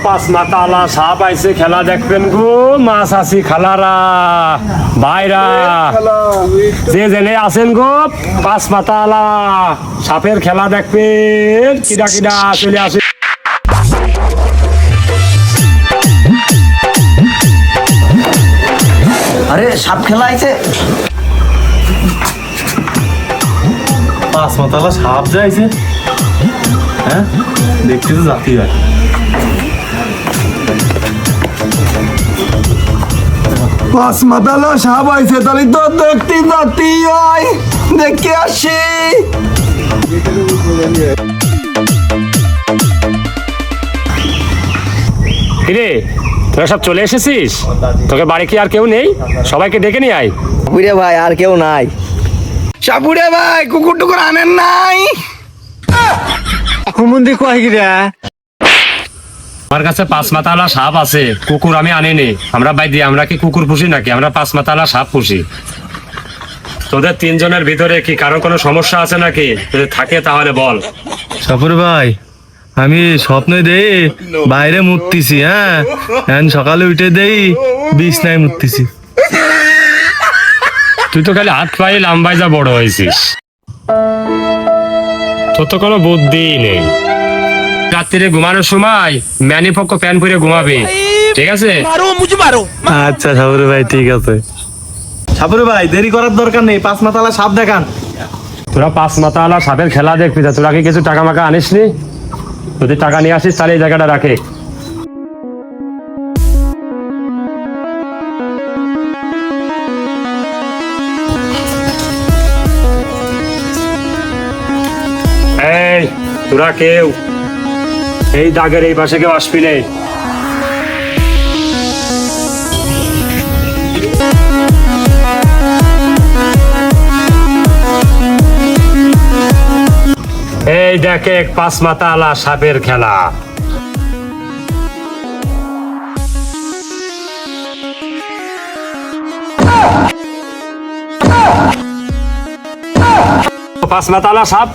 পাঁচ মাতালা সাপ আইছে, খেলা দেখবেন গো মাছ আসি খালারা ভাইরা যে জেনে আছেন গো, পাঁচ মাতালা সাপের খেলা দেখবেন। কিডা কিডা চলে আসে। আরে সাপ খেলা আইছে। পাঁচ মাতালা সাপ যাইছে, হ্যাঁ দেখতে তো জাতি হয়। পাঁচ মাতালা সাপ আইছে, তাহলে তো দেখতে জাতি হয়, দেখে আসি। কিরে তোরা সব চলে এসেছিস? তোকে বাড়ি কি আর কেউ নেই? সবাইকে ডেকে নিয়ে আয়। সাপুরে ভাই আর কেউ নাই। সাপুরে ভাই কুকুর টুকুর আনেন নাই? কুমন্দি কয় গিরা? আমার কাছে পাঁচ মাতালা সাপ আছে, কুকুর আমি আনিনি। আমরা বাইদি আমরা কি কুকুর পুষি নাকি? আমরা পাঁচ মাতালা সাপ পুষি। তোদের তিনজনের ভিতরে কি কারো কোনো সমস্যা আছে নাকি? যদি থাকে তাহলে বল। সাপুর ভাই আমি স্বপ্নে দেই বাইরে মুততেছি, হ্যাঁ এখন সকালে উঠে দেই বিছনায় মুততেছি। তুই তো খালি হাত পায়ে লাম্বাই যা বড় হয়েছিস, তোর তো কোনো বুদ্ধি নেই। রাত্রিরে ঘুমানোর সময় ম্যানিপক্ষ প্যান পরে ঘুমাবে, ঠিক আছে? আচ্ছা সাপুর ভাই ঠিক আছে। সাপুর ভাই দেরি করার দরকার নেই, পাঁচ মাতালা সাপ দেখান। তোরা পাঁচ মাতালা সাপের খেলা দেখবি, তা তোরা কি কিছু টাকা মাকা আনিসনি? যদি টাকা নিয়ে আসিস তাহলে এই জায়গাটা রাখে। এই তোরা কেউ এই দাগের এই পাশে কেউ আসবি নেই। এই দেখে পাঁচ মাতালা সাপের খেলা। পাঁচ মাতালা সাপ